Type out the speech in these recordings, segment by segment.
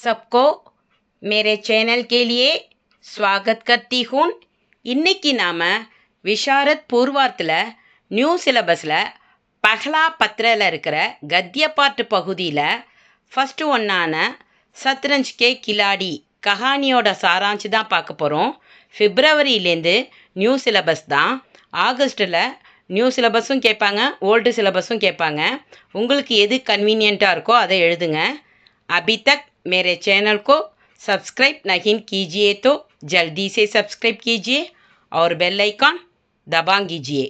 सबको मेरे चैनल के लिए स्वागत करती हूँ. இன்னைக்கு நாம விஷாரத் பூர்வார்த்தில் நியூ சிலபஸில் பஹ்லா பத்ரில் இருக்கிற கத்திய பாட்டு பகுதியில் ஃபஸ்ட்டு ஒன்றான சத்ரஞ்ச் கே கிலாடி கஹானியோட சாராஞ்சு தான் பார்க்க போகிறோம். பிப்ரவரியிலேருந்து நியூ சிலபஸ் தான். ஆகஸ்ட்டில் நியூ சிலபஸும் கேட்பாங்க, ஓல்டு சிலபஸும் கேட்பாங்க. உங்களுக்கு எது கன்வீனியண்ட்டாக இருக்கோ அதை எழுதுங்க. अभी तक मेरे चैनल को सब्सक्राइब नहीं कीजिए तो जल्दी से सब्सक्राइब कीजिए और बेल आइकॉन दबा कीजिए.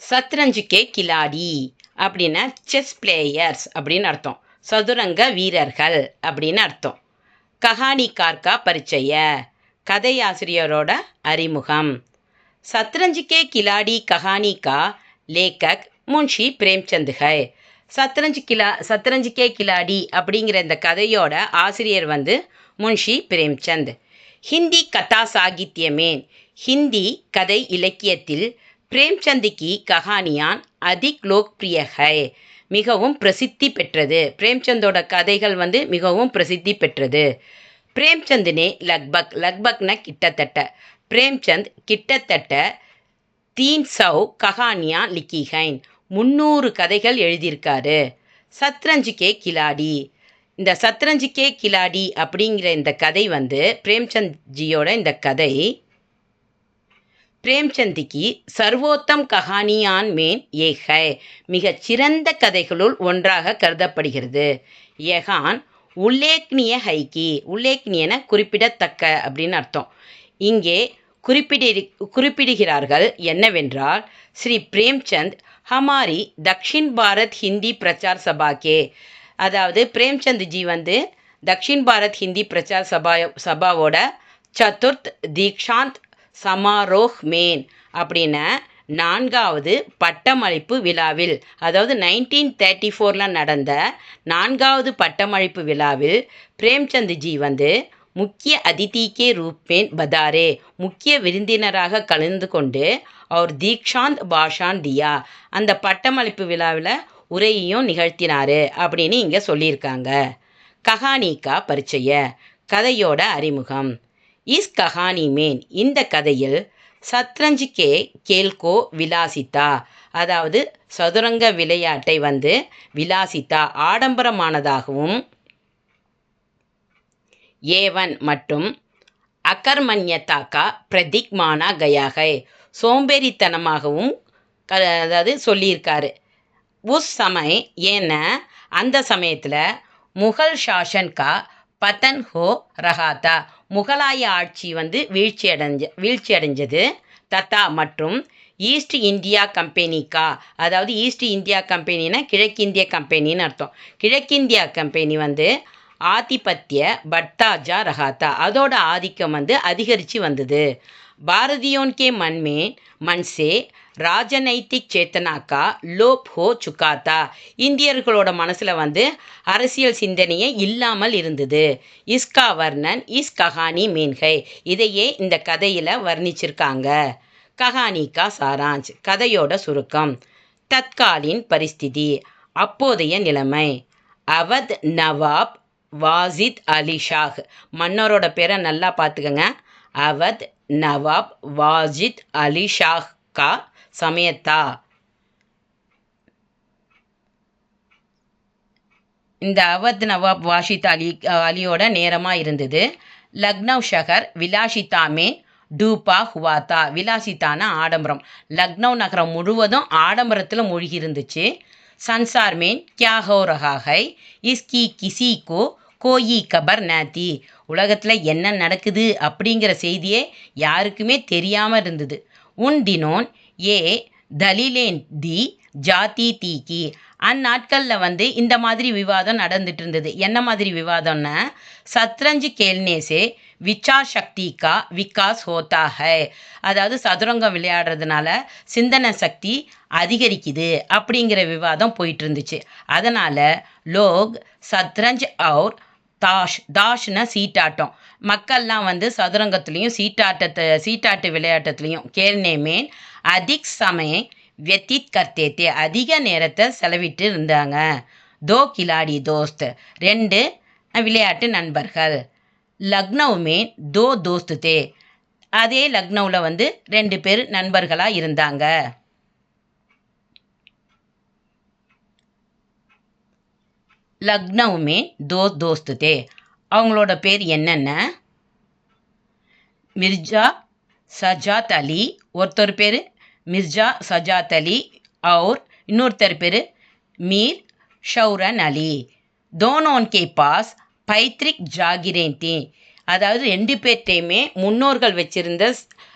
சத்ரஞ்ச் கே கிலாடி அப்படின்னா செஸ் பிளேயர்ஸ் அப்படின்னு அர்த்தம். சதுரங்க வீரர்கள் அப்படின்னு அர்த்தம். கஹானிகார் கா பரிச்சய, கதையாசிரியரோட அறிமுகம். சத்ரஞ்ச் கே கிலாடி கஹானி கா லேக்கக் முன்ஷி பிரேம்சந்த் ஹை. சத்ரஞ்ச் கே கிலாடி அப்படிங்கிற இந்த கதையோட ஆசிரியர் முன்ஷி பிரேம்சந்த். ஹிந்தி கதா சாகித்யமேன், ஹிந்தி கதை இலக்கியத்தில் பிரேம்சந்த் கி கஹானியான் அதிக் லோக்பிரிய ஹை, மிகவும் பிரசித்தி பெற்றது. பிரேம்சந்தோட கதைகள் மிகவும் பிரசித்தி பெற்றது. பிரேம்சந்த் நே லக்பக்னா கிட்டத்தட்ட, பிரேம்சந்த் கிட்டத்தட்ட 300 கஹானியா லிக்கி ஹைன், 300 கதைகள் எழுதியிருக்காரு. சத்ரஞ்ச் கே கிலாடி, இந்த சத்ரஞ்ச் கே கிலாடி அப்படிங்கிற இந்த கதை பிரேம்சந்த் ஜியோட இந்த கதை பிரேம்சந்திக்கு சர்வோத்தம் கஹானியான் மேன் ஏக் ஹை, மிகச் சிறந்த கதைகளுள் ஒன்றாக கருதப்படுகிறது. யஹான் உல்லேக்னிய ஹைக்கி, உல்லேக்னியன குறிப்பிடத்தக்க அப்படின்னு அர்த்தம். இங்கே குறிப்பிடுகிறார்கள் என்னவென்றால், ஸ்ரீ பிரேம்சந்த் ஹமாரி தக்ஷின் பாரத் ஹிந்தி பிரச்சார் சபா கே, அதாவது பிரேம்சந்த் ஜி தக்ஷின் பாரத் ஹிந்தி பிரச்சார் சபாவோட சதுர்த் தீக்ஷாந்த் சமாரோஹ் மேன் அப்படின்னா 4வது பட்டமளிப்பு விழாவில், அதாவது 1934 நடந்த 4வது பட்டமளிப்பு விழாவில் பிரேம்சந்த் ஜி முக்கிய அதிதிக்கே ரூப்பேன் பதாரே, முக்கிய விருந்தினராக கலந்து கொண்டு அவர் தீக்ஷாந்த் பாஷான் தியா, அந்த பட்டமளிப்பு விழாவில் உரையையும் நிகழ்த்தினார் அப்படின்னு இங்கே சொல்லியிருக்காங்க. கஹானிகா பரிச்சய, கதையோட அறிமுகம். இஸ் கஹானி மேன், இந்த கதையில் சத்ரஞ்ச் கே கேல்கோ விலாசித்தா, அதாவது சதுரங்க விளையாட்டை விலாசித்தா ஆடம்பரமானதாகவும், ஏவன் மற்றும் அகர்மண்யதா கா பிரதிக் மானா கயா ஹை, சோம்பேறித்தனமாகவும் அதாவது சொல்லியிருக்காரு. உஸ் சமய, ஏன்னா அந்த சமயத்தில் முகல் சாசன் கா பதன் ஹோ ரஹாத்தா, முகலாய ஆட்சி வீழ்ச்சி அடைஞ்சது. தத்தா மற்றும் ஈஸ்ட் இந்தியா கம்பெனி கா, அதாவது ஈஸ்ட் இந்தியா கம்பெனின்னா கிழக்கிந்திய கம்பெனின்னு அர்த்தம். கிழக்கிந்தியா கம்பெனி ஆதிபத்திய பட்தாஜா ரஹாத்தா, அதோட ஆதிக்கம் அதிகரித்து வந்தது. பாரதியோன் கே மன்சே ராஜநைத்திக் சேத்தனாக்கா லோப் ஹோ சுக்காத்தா, இந்தியர்களோட மனசில் அரசியல் சிந்தனையே இல்லாமல் இருந்தது. இஸ்கா வர்ணன் இஸ் கஹானி மேன்ஹை, இதையே இந்த கதையில் வர்ணிச்சிருக்காங்க. கஹானி கா சாராஞ்ச், கதையோட சுருக்கம். தற்காலின் பரிஸ்திதி, அப்போதைய நிலைமை. அவத் நவாப் வாஜித் அலி ஷாஹ், மன்னரோட பேரை நல்லா பார்த்துக்கங்க. அவத் நவாப் வாஜித் அலி ஷாஹ் கா சமயத்தா, இந்த அவத் நவாப் வாஷித் அலியோட நேரமாக இருந்தது. லக்னவ் ஷஹர் விலாசிதா மேன் டூபா ஹுவாத்தா, விலாசித்தான ஆடம்பரம், லக்னவ் நகரம் முழுவதும் ஆடம்பரத்தில் மூழ்கி இருந்துச்சு. சன்சார் மேன் கியா ஹோ ரஹா ஹை இஸ்கி கிசி கோ கோயி கபர் நாத்தி, உலகத்தில் என்ன நடக்குது அப்படிங்கிற செய்தியே யாருக்குமே தெரியாமல் இருந்தது. உன் தினோன் ஏ தலிலேன் தி ஜாதி தீக்கி, அந்நாட்களில் இந்த மாதிரி விவாதம் நடந்துட்டு இருந்தது. என்ன மாதிரி விவாதம்னா, சத்ரஞ்ச் கேல்னேசே விச்சார் சக்தி கா விகாஸ் ஹோத்தா ஹை, அதாவது சதுரங்கம் விளையாடுறதுனால சிந்தனை சக்தி அதிகரிக்குது அப்படிங்கிற விவாதம் போயிட்டு இருந்துச்சு. அதனால் லோக் சத்ரஞ்ச் அவுர் தாஷ்னா சீட்டாட்டம், மக்கள்லாம் சதுரங்கத்துலேயும் சீட்டாட்டு விளையாட்டத்துலேயும் கேல்னே மேன் அதிக் சமய व्यतीत करते थे அதிக நேரத்தை செலவிட்டு இருந்தாங்க. दो खिलाड़ी दोस्त 2 விளையாட்டு நண்பர்கள். லக்னௌ में 2 दोस्त थे அதே லக்னௌவில் வந்து 2 பேர் நண்பர்களாக இருந்தாங்க. லக்னௌ में 2 दोस्त थे அவங்களோட பேர் என்னென்ன? மிர்ஜா சஜாத் அலி ஒருத்தர் பேர் மிர்ஜா சஜாத் அலி और இன்னொருத்தர் பேர் மீர் ஷௌரன் அலி. दोनों के पास पैतृक जागीरें थी அதாவது 2 பேர்ட்டையுமே முன்னோர்கள் வச்சிருந்த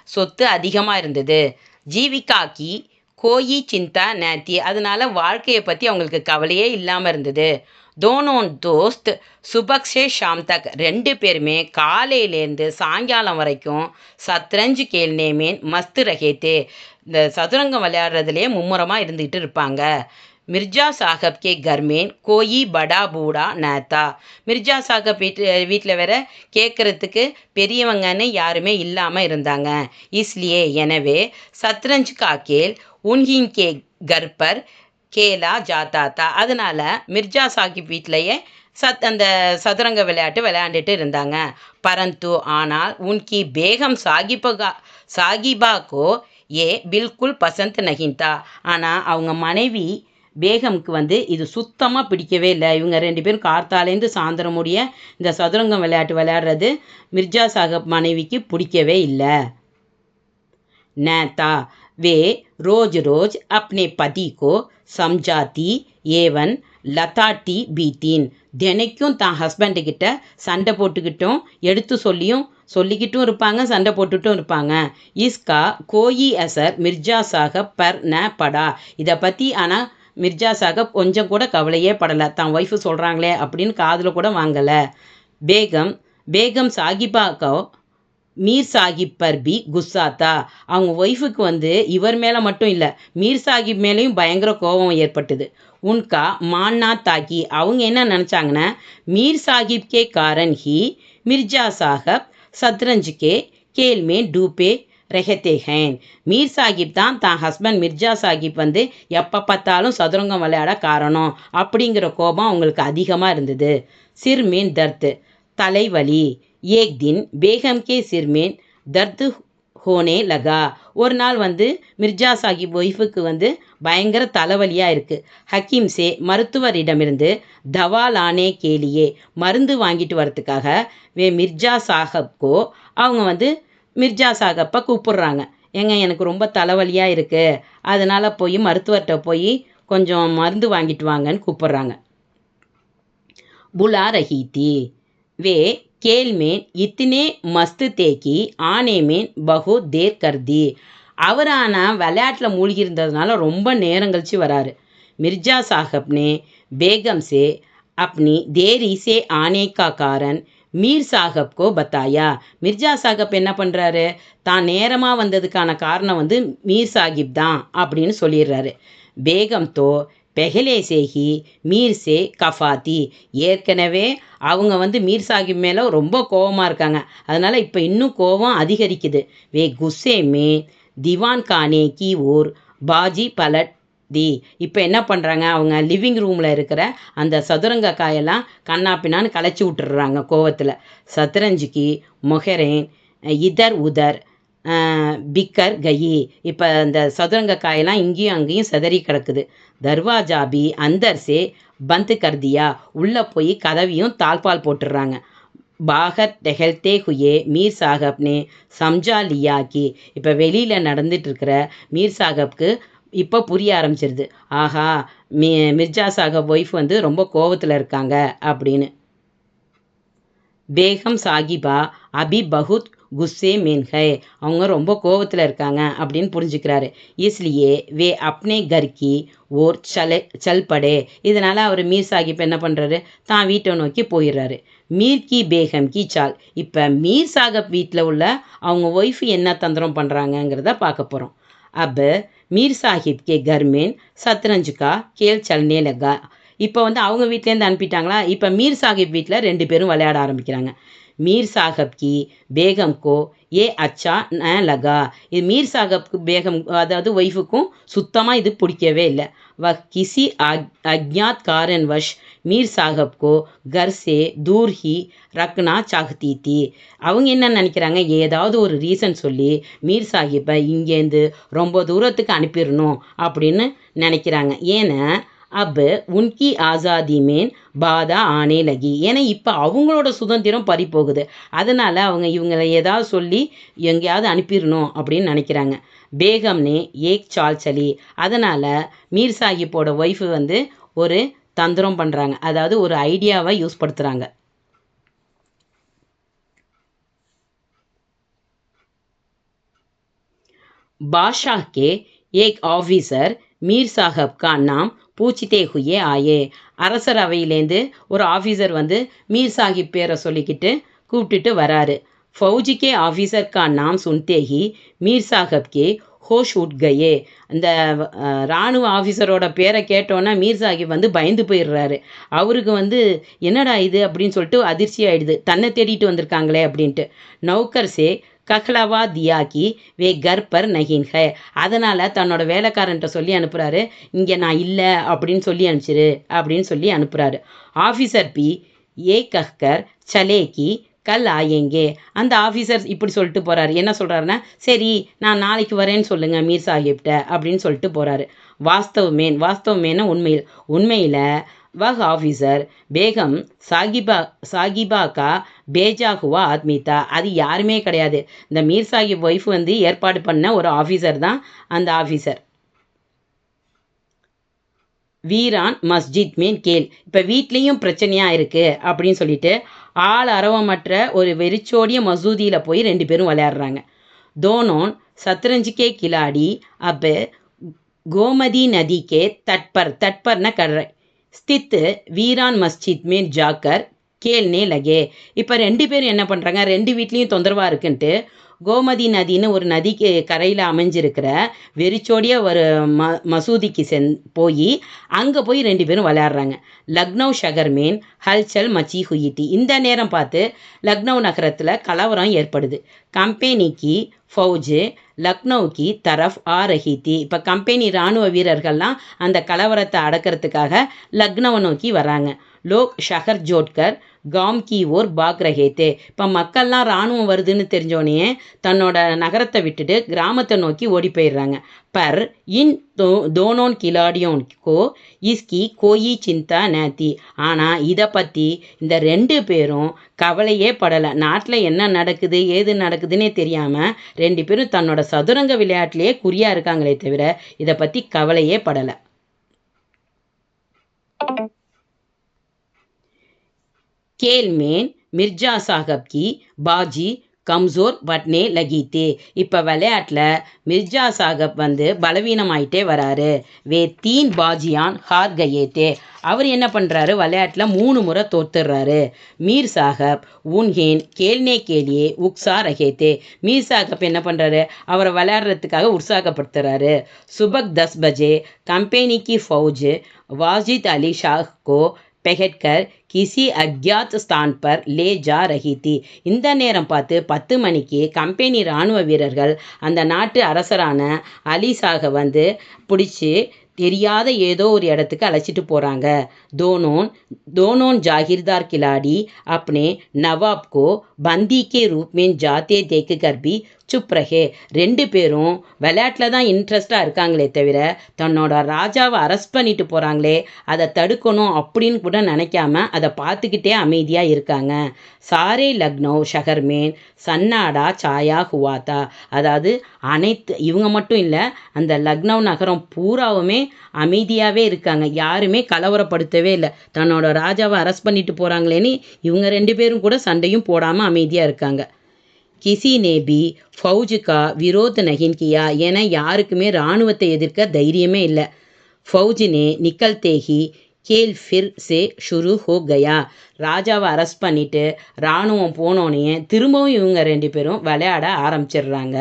சொத்து அதிகமாக இருந்தது. ஜீவிகாக்கி கோயி சிந்தா நேத்தி அதனால வாழ்க்கையை பற்றி அவங்களுக்கு கவலையே இல்லாமல் இருந்தது. दोनों दोस्त सुबह से शाम तक 2 பேருமே காலையிலேருந்து சாயங்காலம் வரைக்கும் சத்ரஞ்ச் கேல்னே में மஸ்த் ரஹே தே இந்த சதுரங்கம் விளையாடுறதுலேயே மும்முரமாக இருந்துக்கிட்டு இருப்பாங்க. மிர்ஜா சாஹப் கே घर में कोई बड़ा बूढ़ा न था மிர்ஜா சாஹப் வீட்டில் வேற கேட்குறதுக்கு பெரியவங்கன்னு யாருமே இல்லாமல் இருந்தாங்க. इसलिए எனவே சத்ரஞ்ச் கா கேல் உன்ஹின் கே घर पर கேலா ஜாத்தாத்தா அதனால் மிர்ஜா சாஹிப் வீட்டிலையே அந்த சதுரங்க விளையாட்டு விளையாண்டுட்டு இருந்தாங்க. பரந்து ஆனால் உன்கி பேகம் சாகிபாக்கோ ஏ பில்குல் பசந்த் நகிந்தா ஆனால் அவங்க மனைவி பேகம்க்கு வந்து இது சுத்தமாக பிடிக்கவே இல்லை. இவங்க 2 பேரும் கார்த்தாலேருந்து சாயந்தரம் முடிய இந்த சதுரங்கம் விளையாட்டு விளையாடுறது மிர்ஜா சாஹிப் மனைவிக்கு பிடிக்கவே இல்லை. நேதா वे रोज रोज अपने पति को समझाती एवं लताटी बीतीन தினைக்கும் தான் ஹஸ்பண்டுக்கிட்ட சண்டை போட்டுக்கிட்டும் எடுத்து சொல்லிக்கிட்டும் இருப்பாங்க சண்டை போட்டுட்டும் இருப்பாங்க. இஸ்கா கோயி அசர் மிர்ஜா சாஹப் பர் ந படா இதை பற்றி ஆனால் மிர்ஜா சாஹப் கொஞ்சம் கூட கவலையே படலை. தான் ஒய்ஃபு சொல்கிறாங்களே அப்படின்னு காதில் கூட வாங்கலை. பேகம் சாகிபாக்கோ மீர் சாஹிப் பர் பி குஸ்ஸாத்தா அவங்க ஒய்ஃபுக்கு வந்து இவர் மேலே மட்டும் இல்லை மீர் சாஹிப் மேலேயும் பயங்கர கோபம் ஏற்பட்டது. உன்கா மான்னா தாக்கி அவங்க என்ன நினச்சாங்கன்னா மீர் சாஹிப் கே காரன் ஹி மிர்ஜா சாஹப் சத்ரஞ்ச் கே கேல் மே டூபே ரஹத்தே ஹேன் மீர் சாஹிப் தான் ஹஸ்பண்ட் மிர்ஜா சாஹிப் வந்து எப்போ பார்த்தாலும் சதுரங்கம் விளையாட காரணம் அப்படிங்கிற கோபம் அவங்களுக்கு அதிகமாக இருந்தது. சிர் மீன் தர்த் தலைவலி एक दिन बेगम के सिर में दर्द होने लगा ஒரு நாள் வந்து மிர்ஜா சாஹிப் ஒய்ஃபுக்கு வந்து பயங்கர தலைவலியாக இருக்குது. ஹக்கீம் சே மருத்துவரிடமிருந்து தவா லானே கேலியே மருந்து வாங்கிட்டு வரத்துக்காக மிர்ஜா சாஹப்கோ அவங்க வந்து மிர்ஜா சாஹப்பை கூப்பிடுறாங்க. எனக்கு ரொம்ப தலைவலியாக இருக்குது அதனால் போய் மருத்துவர்கிட்ட போய் கொஞ்சம் மருந்து வாங்கிட்டு வாங்கன்னு கூப்பிடுறாங்க. புலா ரஹி தி வே खेल में इतने मस्त थे कि आने में बहुत देर कर दी அவர் ஆனால் விளையாட்டில் மூழ்கி இருந்ததுனால ரொம்ப நேரம் கழிச்சு வராரு. மிர்ஜா சாஹப் ने बेगम से अपनी देरी से आने का कारण மீர் சாஹப் கோ பத்தாயா மிர்ஜா சாஹப் என்ன பண்ணுறாரு தான் நேரமாக வந்ததுக்கான காரணம் வந்து மீர் சாஹிப் தான் அப்படின்னு சொல்லிடுறாரு. பேகம் தோ பெஹலே சேஹி மீர் சே கஃபாத்தி ஏற்கனவே அவங்க வந்து மீர் சாஹிப் மேலே ரொம்ப கோபமாக இருக்காங்க அதனால் இப்போ இன்னும் கோபம் அதிகரிக்குது. வே குஸ்ஸே மே திவான் கானே கி ஓர் பாஜி பலட் தி இப்போ என்ன பண்ணுறாங்க அவங்க லிவிங் ரூமில் இருக்கிற அந்த சதுரங்க காயெல்லாம் கண்ணாப்பின்னான்னு கலைச்சி விட்டுடுறாங்க கோவத்தில். சத்ரஞ்சுக்கு மொஹரேன் இதர் உதர் பிக்கர் கயி இப்போ இந்த சதுரங்க காயெல்லாம் இங்கேயும் அங்கேயும் சிதறி கிடக்குது. தர்வாஜா பி அந்தர் சே பந்த் கர்தியா உள்ளே போய் கதவியும் தாழ்பால் போட்டுடுறாங்க. பாகர் டெஹல்தே ஹுயே மீர் சாஹப்னே சம்ஜா லியா கி இப்போ வெளியில் நடந்துட்டு இருக்கிற மீர் சாஹப்க்கு இப்போ புரிய ஆரம்பிச்சிருது ஆஹா மிர்ஜா சாஹப் ஒய்ஃப் வந்து ரொம்ப கோவத்தில் இருக்காங்க அப்படின்னு. பேகம் சாகிபா அபி பகுத் குஸ்ஸே மேன் ஹை அவங்க ரொம்ப கோவத்தில் இருக்காங்க அப்படின்னு புரிஞ்சுக்கிறாரு. இஸ்லியே வே அப்னே கர்கி ஓர் சல் படே இதனால் அவர் மீர் சாஹிப் என்ன பண்ணுறாரு தான் வீட்டை நோக்கி போயிடுறாரு. மீர் கி பேகம் கி சால் இப்போ மீர் சாஹிப் வீட்டில் உள்ள அவங்க ஒய்ஃபு என்ன தந்திரம் பண்ணுறாங்கங்கிறத பார்க்க போகிறோம். अब मीर साहिब के घर में शतरंज का खेल चलने लगा இப்போ வந்து அவங்க வீட்டிலேருந்து அனுப்பிட்டாங்களா, இப்போ மீர் சாஹிப் வீட்டில் 2 பேரும் விளையாட ஆரம்பிக்கிறாங்க. மீர் சாஹப் கி பேகம் கோ ஏ அச்சா ந லகா. இது மீர் சாஹப் பேகம் அதாவது ஒய்ஃபுக்கும் சுத்தமாக இது பிடிக்கவே இல்லை. கிசி அஜ்ஞாத் காரன்வஷ் மீர் சாஹப் கோ கர் சே தூர் ஹி ரக்னா சாஹ்தி தி. அவங்க என்ன நினைக்கிறாங்க, ஏதாவது ஒரு ரீசன் சொல்லி மீர் சாஹிப்பை இங்கேருந்து ரொம்ப தூரத்துக்கு அனுப்பிடணும் அப்படின்னு நினைக்கிறாங்க. ஏன்னா அப் உன்கி ஆசாதி மேன் பாதா ஆனே லகி. ஏன்னா இப்போ அவங்களோட சுதந்திரம் பறி போகுது. அதனால் அவங்க இவங்களை ஏதாவது சொல்லி எங்கேயாவது அனுப்பிடணும் அப்படின்னு நினைக்கிறாங்க. பேகம்னே ஏக் சால் சலி. அதனால் மீர் சாஹிப்போட ஒய்ஃபு வந்து ஒரு தந்திரம் பண்ணுறாங்க, அதாவது ஒரு ஐடியாவை யூஸ் படுத்துகிறாங்க. बादशाह के एक ஆஃபீஸர் மீர் சாஹப் கா நாம் பூச்சித்தே ஹுயே ஆயே. அரசரவையிலேருந்து ஒரு ஆஃபீஸர் வந்து மீர் சாஹிப் பேரை சொல்லிக்கிட்டு கூப்பிட்டுட்டு வராரு. ஃபௌஜி கே ஆஃபீஸர் கா நாம் சுன்தே ஹி மீர் சாஹப் கே ஹோஷ் உட் கயே. அந்த இராணுவ ஆஃபீஸரோட பேரை கேட்டோன்னா மீர் சாஹிப் வந்து பயந்து போயிடுறாரு. அவருக்கு வந்து என்னடா இது அப்படின்னு சொல்லிட்டு அதிர்ச்சி ஆயிடுது, தன்னை தேடிட்டு வந்திருக்காங்களே அப்படின்ட்டு. நௌக்கர் சே கஹ்லவா தியா கி வே கர் பர் நஹீன் ஹை. அதனால் தன்னோட வேலைக்காரன்ட்ட சொல்லி அனுப்புகிறாரு, இங்கே நான் இல்லை அப்படின்னு சொல்லி அனுப்பிச்சிரு அப்படின்னு சொல்லி அனுப்புகிறாரு. ஆஃபீஸர் பி ஏ கஹ்கர் சலே கி கல் ஆயேங்கே. அந்த ஆஃபீஸர் இப்படி சொல்லிட்டு போகிறாரு. என்ன சொல்கிறாருன்னா, சரி நான் நாளைக்கு வரேன்னு சொல்லுங்கள் மீர் சாஹிப்கிட்ட அப்படின்னு சொல்லிட்டு போகிறாரு. வாஸ்தவமேன உண்மையில் वह ஆஃபீஸர் பேகம் சாகிபா கா பேஜா ஹுவா ஆத்மி தா. அது யாருமே கிடையாது, இந்த மீர் சாஹிப் ஒய்ஃப் வந்து ஏற்பாடு பண்ண ஒரு ஆஃபீஸர் தான் அந்த ஆஃபீஸர். வீரான் மஸ்ஜித் மீன் கேள். இப்போ வீட்லேயும் பிரச்சனையாக இருக்குது அப்படின்னு சொல்லிட்டு ஆள் அரவமற்ற ஒரு வெறிச்சோடிய மசூதியில் போய் 2 பேரும் விளையாடுறாங்க. தோனோன் சத்ரஞ்சிக்கே கிலாடி அப்போ கோமதி நதி கே தட்பர்ன கடற்கரை ஸ்தித் வீரான் மஸ்ஜித் மேன் ஜாக்கர் கேள்னே லகே. இப்போ 2 பேரும் என்ன பண்ணுறாங்க, 2 வீட்லேயும் தொந்தரவாக இருக்குன்ட்டு கோமதி நதின்னு ஒரு நதிக்கு கரையில் அமைஞ்சிருக்கிற வெறிச்சோடிய ஒரு மசூதிக்கு போய் அங்கே போய் 2 பேரும் விளையாடுறாங்க. லக்னோ ஷகர் மேன் ஹல்சல் மச்சி ஹுயிட்டி. இந்த நேரம் பார்த்து லக்னோ நகரத்தில் கலவரம் ஏற்படுது. கம்பெனிக்கு ஃபௌஜு லக்னோவுக்கு தரஃப் ஆ ரஹி தி. இப்போ கம்பெனி இராணுவ வீரர்கள்லாம் அந்த கலவரத்தை அடக்கிறதுக்காக லக்னோவை நோக்கி வராங்க. லோக் ஷஹர் ஜோட்கர் காம் கி ஓர் பாக் ரஹே தே. இப்போ மக்கள்லாம் இராணுவம் வருதுன்னு தெரிஞ்சோடனே தன்னோட நகரத்தை விட்டுட்டு கிராமத்தை நோக்கி ஓடி போயிடுறாங்க. பர் இன் தோனோன் கிலாடியோன் கோ இஸ்கி கோயி சிந்தா நேத்தி. ஆனால் இதை பற்றி இந்த 2 பேரும் கவலையே படலை. நாட்டில் என்ன நடக்குது ஏது நடக்குதுன்னே தெரியாமல் 2 பேரும் தன்னோட சதுரங்க விளையாட்டிலேயே குறியாக இருக்காங்களே தவிர இதை பற்றி கவலையே படலை. கேல் மேன் மிர்ஜா சாஹப் கி பாஜி கம்சோர் பட்னே லகீத்தே. இப்போ விளையாட்டில் மிர்ஜா சாஹப் வந்து பலவீனமாயிட்டே வராரு. வே 3 பாஜியான் ஹார் கயேத்தே. அவர் என்ன பண்ணுறாரு, விளையாட்டில் 3 முறை தோத்துடுறாரு. மீர் சாஹப் ஊன்ஹேன் கேள்னே கேலியே உக்ஸா ரகேத்தே. மீர் சாஹப் என்ன பண்ணுறாரு, அவரை விளையாடுறதுக்காக உற்சாகப்படுத்துகிறாரு. சுபக் 10 பஜே கம்பெனிக்கு ஃபௌஜ் வாஜித் அலி ஷாஹ் கோ பெஹட்கர் கிசி அக்யாத் ஸ்தான் பர் லே ஜா ரஹி தி. இந்த நேரம் பார்த்து 10 மணிக்கு கம்பெனி இராணுவ வீரர்கள் அந்த நாட்டு அரசரான அலி ஷாஹை வந்து பிடிச்சி தெரியாத ஏதோ ஒரு இடத்துக்கு அழைச்சிட்டு போகிறாங்க. தோனோன் ஜாகிர்தார் கிலாடி अपने नवाब को बंदी के रूप में जाते देख कर भी चुप रहे. 2 பேரும் விளையாட்டில் தான் இன்ட்ரெஸ்டாக இருக்காங்களே தவிர தன்னோட ராஜாவை அரெஸ்ட் பண்ணிட்டு போகிறாங்களே அதை தடுக்கணும் அப்படின்னு கூட நினைக்காம அதை பார்த்துக்கிட்டே அமைதியாக இருக்காங்க. சாரே லக்னோ ஷஹர்மேன் சன்னாடா சாயா ஹுவாத்தா. அதாவது இவங்க மட்டும் இல்லை, அந்த லக்னோ நகரம் பூராவுமே அமைதியாகவே இருக்காங்க. யாருமே கலவரப்படுத்தவே இல்லை. தன்னோட ராஜாவை அரெஸ்ட் பண்ணிட்டு போகிறாங்களேன்னு இவங்க 2 பேரும் கூட சண்டையும் போடாமல் அமைதியாக இருக்காங்க. கிசி நேபி ஃபௌஜுக்கா விரோத் நஹின் கியா. ஏன்னா யாருக்குமே இராணுவத்தை எதிர்க்க தைரியமே இல்லை. ஃபௌஜினே நிக்கல்தே ஹி கேல் ஃபிர் சே ஷுரு ஹோ கயா. ராஜாவை அரெஸ்ட் பண்ணிவிட்டு இராணுவம் போனோடனே திரும்பவும் இவங்க 2 பேரும் விளையாட ஆரம்பிச்சிடுறாங்க.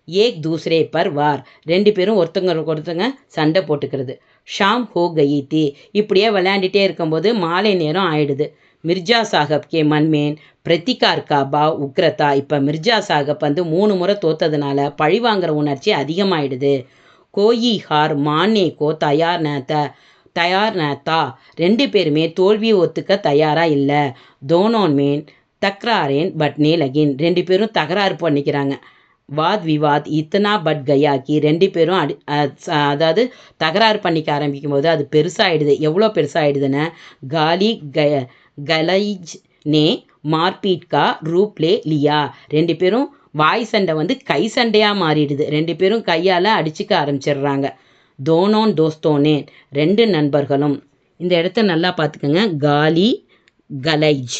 ஏக் தூசரே பர் வார். 2 பேரும் ஒருத்தங்க சண்டை போட்டுக்கிறது. ஷாம் ஹோ கயி தி. இப்படியே விளையாண்டுட்டே இருக்கும்போது மாலை நேரம் ஆயிடுது. மிர்ஜா சாஹப் கே மன்மேன் பிரதிகார் கா பாவ் உக்ரதா. இப்போ மிர்ஜா சாஹப் வந்து 3 முறை தோத்ததுனால பழிவாங்கிற உணர்ச்சி அதிகமாயிடுது. கோயி ஹார் மானே கோ தயார் நேத்தா. 2 பேருமே தோல்வியை ஒத்துக்க தயாரா இல்லை. தோனோன் மேன் தக்ராரேன் பட்னே லகின். 2 பேரும் தகராறு பண்ணிக்கிறாங்க. வாத் விவாத் இத்தனா பட் கயாக்கி. 2 பேரும் அதாவது தகராறு பண்ணிக்க ஆரம்பிக்கும் போது அது பெருசாகிடுது. எவ்வளோ பெருசாகிடுதுன்னு காலி கலைஜ் நே மார்பீட் கா ரூப் லே லியா. 2 பேரும் வாய் சண்டை வந்து கை சண்டையாக மாறிடுது. 2 பேரும் கையால் அடிச்சுக்க ஆரம்பிச்சிடுறாங்க. தோனோன் தோஸ்தோனே 2 நண்பர்களும். இந்த இடத்த நல்லா பார்த்துக்கோங்க. காலி கலைஜ்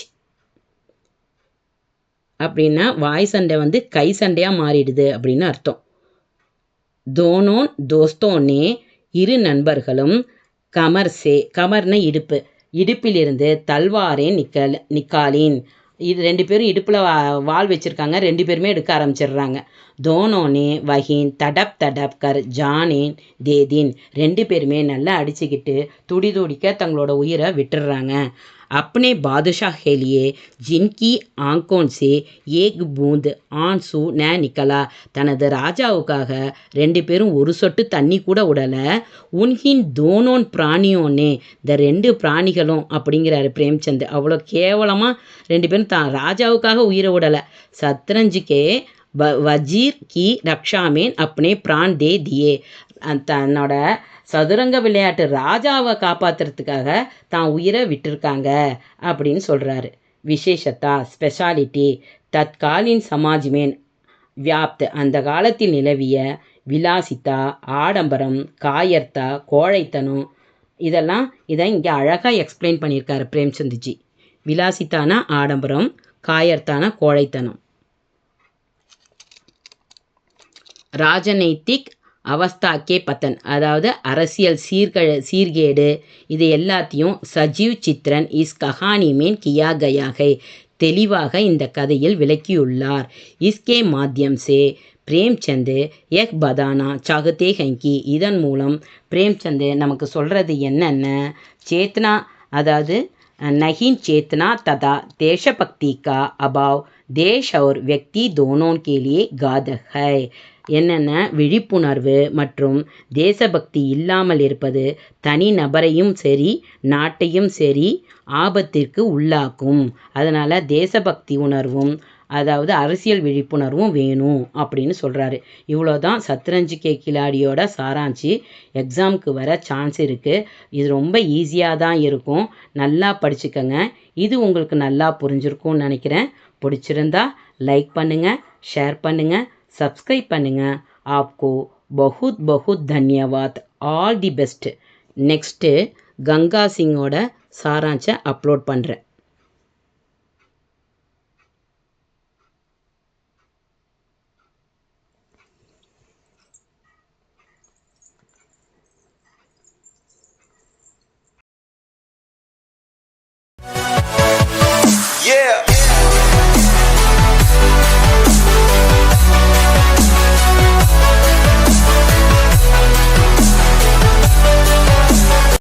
அப்படின்னா வாய் சண்டை வந்து கை சண்டையாக மாறிடுது அப்படின்னு அர்த்தம். தோனோன் தோஸ்தோனே 2 நண்பர்களும் கமர்னு இடுப்பு, இடுப்பிலிருந்து தல்வாரே நிக்காலின். இது 2 பேரும் இடுப்பில் வாள் வச்சுருக்காங்க. 2 பேருமே எடுக்க ஆரம்பிச்சிடுறாங்க. தோனோனே வஹீன் தடப் கர் ஜானேன் தேதின். 2 பேருமே நல்லா அடிச்சுக்கிட்டு துடிக்க தங்களோட உயிரை விட்டுடுறாங்க. अपने बादशाह के लिए जिनकी आंखों से एक बूंद आंसू न निकला. தனது ராஜாவுக்காக 2 பேரும் ஒரு சொட்டு தண்ணி கூட விடலை. உன்ஹின் தோனோன் பிராணியோனே. இந்த 2 பிராணிகளும் அப்படிங்கிறாரு பிரேம்சந்த். அவ்வளோ கேவலமாக 2 பேரும் தான் ராஜாவுக்காக உயிரை விடலை. சத்ரஞ்சுக்கே வஜீர் கி ரக்ஷாமேன் அப்பனே பிரான் தே தியே. தன்னோட சதுரங்க விளையாட்டு ராஜாவை காப்பாற்றுறதுக்காக தான் உயிரை விட்டுருக்காங்க அப்படின்னு சொல்கிறாரு. விசேஷத்தா ஸ்பெஷாலிட்டி தற்காலின் சமாஜ்மேன் வியாப்த். அந்த காலத்தில் நிலவிய விலாசித்தா ஆடம்பரம், காயர்த்தா கோழைத்தனம், இதை இங்கே அழகாக எக்ஸ்பிளைன் பண்ணியிருக்காரு பிரேம்சந்த்ஜி. விலாசித்தான ஆடம்பரம், காயர்த்தான கோழைத்தனம். ராஜநைத்திக் அவஸ்தாக்கே பத்தன், அதாவது அரசியல் சீர்கேடு, இது எல்லாத்தையும் சஜீவ் சித்ரன் இஸ் கஹானி மேன் கியா கயா ஹை. தெளிவாக இந்த கதையில் விளக்கியுள்ளார். இஸ்கே மாத்தியம் சே பிரேம்சந்த் எக் பதானா சாகத்தே ஹங்கி. இதன் மூலம் பிரேம்சந்த் நமக்கு சொல்கிறது என்னென்ன, சேத்னா அதாவது நஹின் சேத்னா ததா தேசபக்தி கா அபாவ் தேஷ் और व्यक्ति दोनों के लिए घातक है. என்னென்ன விழிப்புணர்வு மற்றும் தேசபக்தி இல்லாமல் இருப்பது தனி நபரையும் சரி நாட்டையும் சரி ஆபத்திற்கு உள்ளாக்கும். அதனால் தேசபக்தி உணர்வும் அதாவது அரசியல் விழிப்புணர்வும் வேணும் அப்படின்னு சொல்கிறாரு. இவ்வளோதான் சத்ரஞ்சு கே கிலாடியோட சாராஞ்சி. எக்ஸாமுக்கு வர சான்ஸ் இருக்குது. இது ரொம்ப ஈஸியாக தான் இருக்கும். நல்லா படிச்சுக்கங்க. இது உங்களுக்கு நல்லா புரிஞ்சிருக்கும்னு நினைக்கிறேன். பிடிச்சிருந்தா லைக் பண்ணுங்கள், ஷேர் பண்ணுங்கள், सब्सक्राइब பண்ணுங்க. आपको बहुत बहुत धन्यवाद. All the best. Next Ganga சிங்கோட சாராஞ்சை அப்லோட் பண்ணுறேன்.